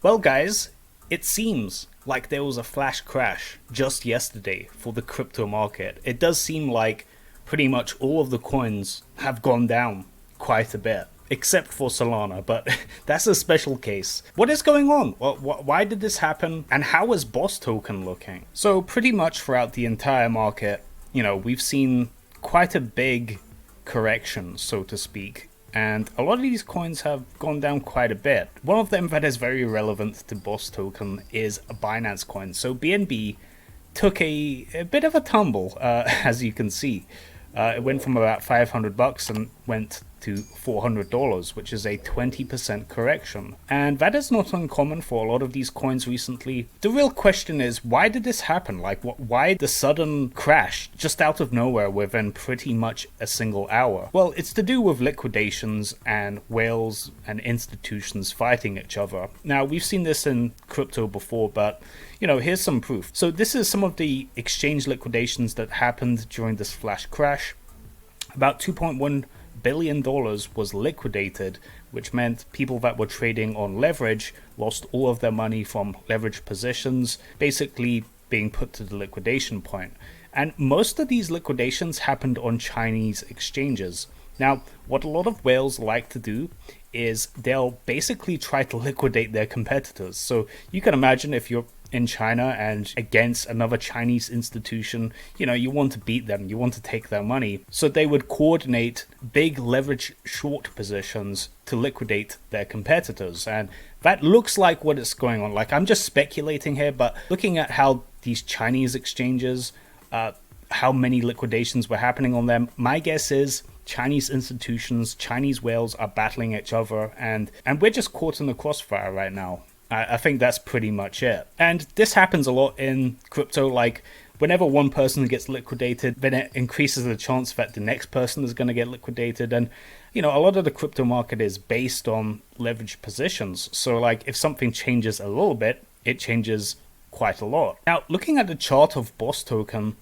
Well, guys, it seems like there was a flash crash just yesterday for the crypto market. It does seem like pretty much all of the coins have gone down quite a bit, except for Solana, but that's a special case. What is going on? Why did this happen? And how is Boss Token looking? So pretty much throughout the entire market, we've seen quite a big correction, so to speak. And a lot of these coins have gone down quite a bit. One of them that is very relevant to Boss Token is a Binance coin. So BNB took a bit of a tumble, as you can see. It went from about $500 and went to $400, which is a 20% correction. And that is not uncommon for a lot of these coins recently. The real question is, why did this happen? Like, why the sudden crash just out of nowhere within pretty much a single hour? Well, it's to do with liquidations and whales and institutions fighting each other. Now, we've seen this in crypto before, but here's some proof. So this is some of the exchange liquidations that happened during this flash crash. About $2.1 billion was liquidated, which meant people that were trading on leverage lost all of their money from leverage positions, basically being put to the liquidation point. And most of these liquidations happened on Chinese exchanges. Now, what a lot of whales like to do is they'll basically try to liquidate their competitors. So you can imagine if you're in China and against another Chinese institution, you want to beat them, you want to take their money. So they would coordinate big leverage short positions to liquidate their competitors. And that looks like what is going on. Like, I'm just speculating here, but looking at how these Chinese exchanges, how many liquidations were happening on them, my guess is Chinese institutions, Chinese whales are battling each other, and we're just caught in the crossfire right now. I think that's pretty much it. And this happens a lot in crypto. Like, whenever one person gets liquidated, then it increases the chance that the next person is going to get liquidated. And, a lot of the crypto market is based on leverage positions. So, like, if something changes a little bit, it changes quite a lot. Now, looking at the chart of Boss Token,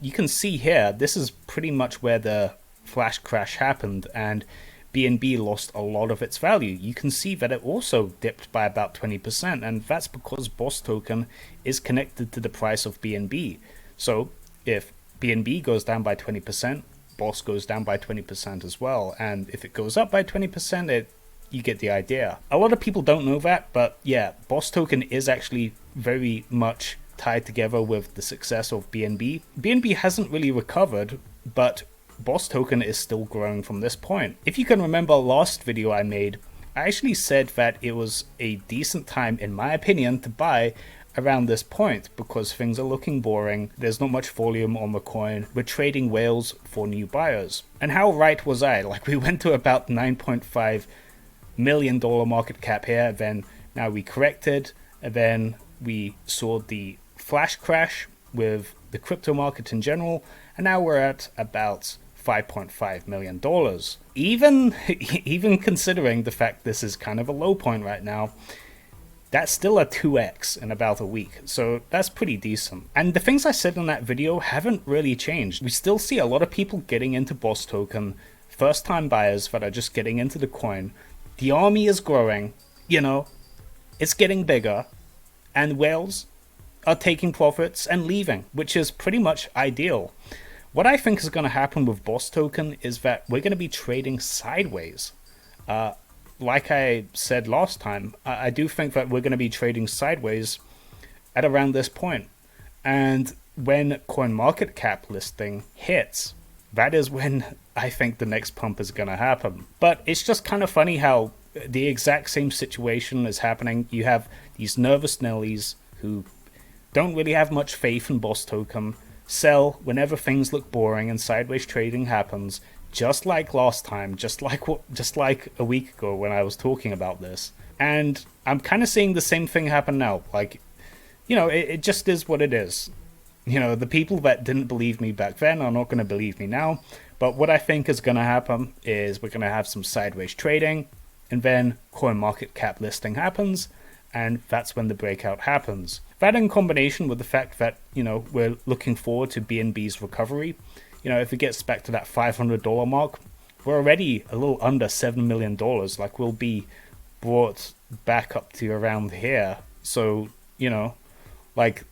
you can see here, this is pretty much where the flash crash happened, and BNB lost a lot of its value. You can see that it also dipped by about 20%, and that's because Boss Token is connected to the price of BNB. So if BNB goes down by 20%, Boss goes down by 20% as well. And if it goes up by 20%, you get the idea. A lot of people don't know that, but yeah, Boss Token is actually very much tied together with the success of BNB. BNB hasn't really recovered, but Boss Token is still growing from this point. If you can remember last video I made, I actually said that it was a decent time, in my opinion, to buy around this point because things are looking boring, there's not much volume on the coin, we're trading whales for new buyers. And how right was I? Like, we went to about $9.5 million market cap here, then now we corrected, and then we saw the flash crash with the crypto market in general, and now we're at about $5.5 million. Even considering the fact this is kind of a low point right now, that's still a 2x in about a week. So that's pretty decent. And the things I said in that video haven't really changed. We still see a lot of people getting into Boss Token, first time buyers that are just getting into the coin. The army is growing, it's getting bigger, and whales are taking profits and leaving, which is pretty much ideal. What I think is going to happen with Boss Token is that we're going to be trading sideways. Like I said last time, I do think that we're going to be trading sideways at around this point. And when CoinMarketCap listing hits, that is when I think the next pump is going to happen. But it's just kind of funny how the exact same situation is happening. You have these nervous Nellies who don't really have much faith in Boss Token, sell whenever things look boring and sideways trading happens, just like last time, just like a week ago when I was talking about this. And I'm kind of seeing the same thing happen now. Like, it just is what it is. The people that didn't believe me back then are not going to believe me now. But what I think is going to happen is we're going to have some sideways trading, and then CoinMarketCap listing happens, and that's when the breakout happens. That in combination with the fact that, we're looking forward to BNB's recovery, if it gets back to that $500 mark, we're already a little under $7 million. Like, we'll be brought back up to around here. So, like,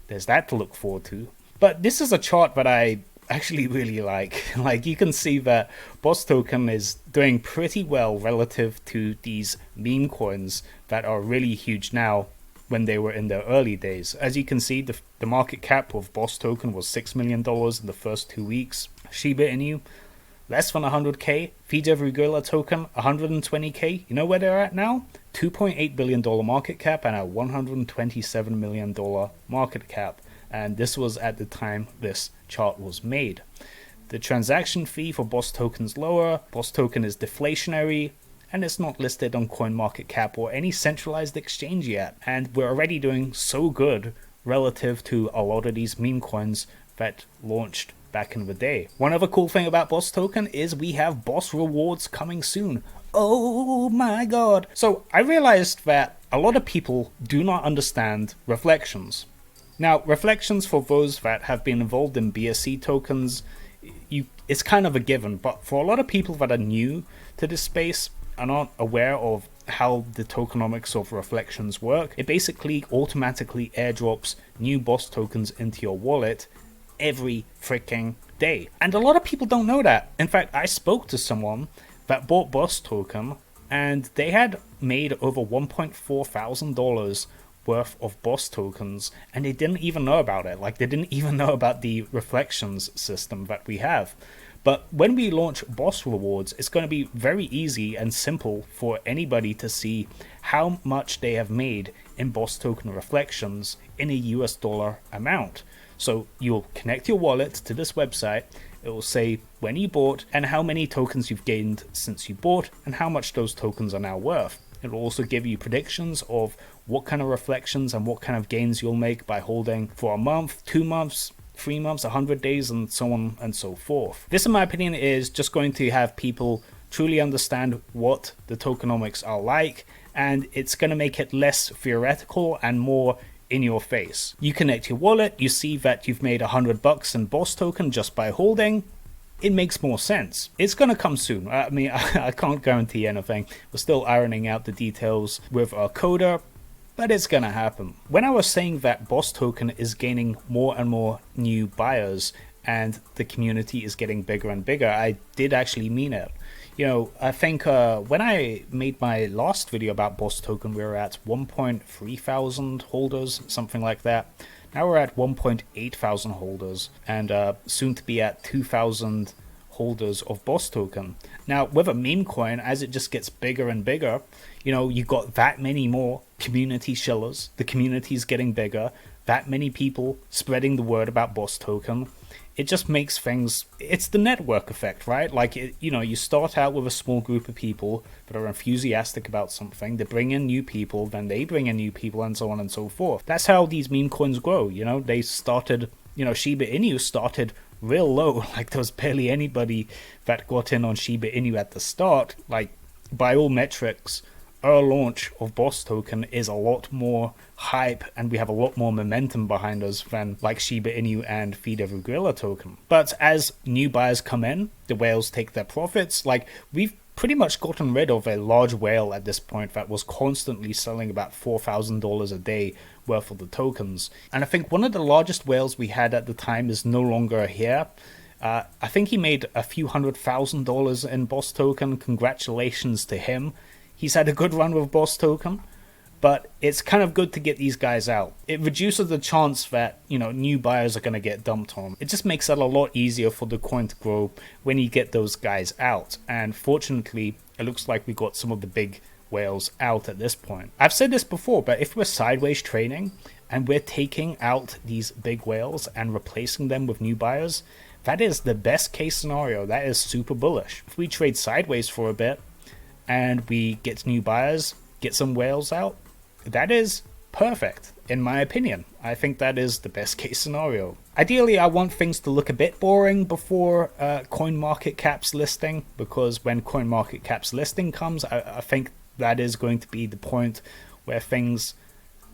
there's that to look forward to. But this is a chart that I actually really like. Like, you can see that Boss Token is doing pretty well relative to these meme coins that are really huge now when they were in their early days. As you can see, the market cap of Boss Token was $6 million in the first 2 weeks. Shiba Inu, less than 100k. Feed Gorilla Token, 120k. You know where they're at now? $2.8 billion market cap and a $127 million market cap. And this was at the time this chart was made. The transaction fee for Boss Token's lower. Boss Token is deflationary, and it's not listed on CoinMarketCap or any centralized exchange yet. And we're already doing so good relative to a lot of these meme coins that launched back in the day. One other cool thing about Boss Token is we have Boss Rewards coming soon. Oh my god. So I realized that a lot of people do not understand reflections. Now, reflections, for those that have been involved in BSC tokens, it's kind of a given, but for a lot of people that are new to this space and aren't aware of how the tokenomics of reflections work, it basically automatically airdrops new Boss tokens into your wallet every freaking day. And a lot of people don't know that. In fact, I spoke to someone that bought Boss token and they had made over $1.4 thousand worth of Boss tokens, and they didn't even know about it. Like, they didn't even know about the reflections system that we have. But when we launch Boss Rewards, it's going to be very easy and simple for anybody to see how much they have made in Boss token reflections in a US dollar amount. So you'll connect your wallet to this website. It will say when you bought and how many tokens you've gained since you bought and how much those tokens are now worth. It will also give you predictions of what kind of reflections and what kind of gains you'll make by holding for a month, 2 months, 3 months, 100 days, and so on and so forth. This, in my opinion, is just going to have people truly understand what the tokenomics are like, and it's going to make it less theoretical and more in your face. You connect your wallet, you see that you've made $100 in Boss token just by holding. It makes more sense. It's going to come soon. I mean, I can't guarantee anything. We're still ironing out the details with our coder, but it's going to happen. When I was saying that Boss token is gaining more and more new buyers and the community is getting bigger and bigger, I did actually mean it. I think when I made my last video about Boss token, we were at 1.3 thousand holders, something like that. Now we're at 1.8 thousand holders, and soon to be at 2,000 holders of Boss token. Now, with a meme coin, as it just gets bigger and bigger, you got that many more community shillers. The community is getting bigger. That many people spreading the word about Boss token. It just makes things, it's the network effect, right? Like, you start out with a small group of people that are enthusiastic about something. They bring in new people, then they bring in new people, and so on and so forth. That's how these meme coins grow. They started, Shiba Inu started real low. Like, there was barely anybody that got in on Shiba Inu at the start. Like, by all metrics, our launch of Boss token is a lot more hype, and we have a lot more momentum behind us than like Shiba Inu and Feed Gorilla token. But as new buyers come in, the whales take their profits. Like, we've pretty much gotten rid of a large whale at this point that was constantly selling about $4,000 a day worth of the tokens. And I think one of the largest whales we had at the time is no longer here. I think he made a few $100,000 in Boss token. Congratulations to him. He's had a good run with Boss token, but it's kind of good to get these guys out. It reduces the chance that, new buyers are going to get dumped on. It just makes it a lot easier for the coin to grow when you get those guys out. And fortunately, it looks like we got some of the big whales out at this point. I've said this before, but if we're sideways trading and we're taking out these big whales and replacing them with new buyers, that is the best case scenario. That is super bullish. If we trade sideways for a bit, and we get new buyers, get some whales out, that is perfect, in my opinion. I think that is the best case scenario. Ideally, I want things to look a bit boring before CoinMarketCap's listing, because when CoinMarketCap's listing comes, I think that is going to be the point where things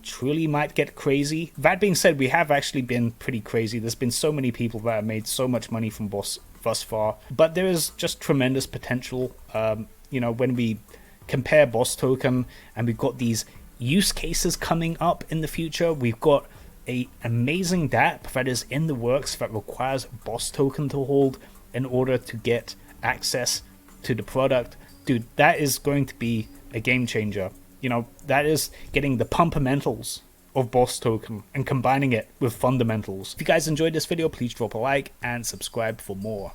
truly might get crazy. That being said, we have actually been pretty crazy. There's been so many people that have made so much money from Boss thus far, but there is just tremendous potential. When we compare Boss Token, and we've got these use cases coming up in the future. We've got a amazing dApp that is in the works that requires Boss Token to hold in order to get access to the product. Dude, that is going to be a game changer. You know, that is getting the pumpermentals of Boss Token and combining it with fundamentals. If you guys enjoyed this video, please drop a like and subscribe for more.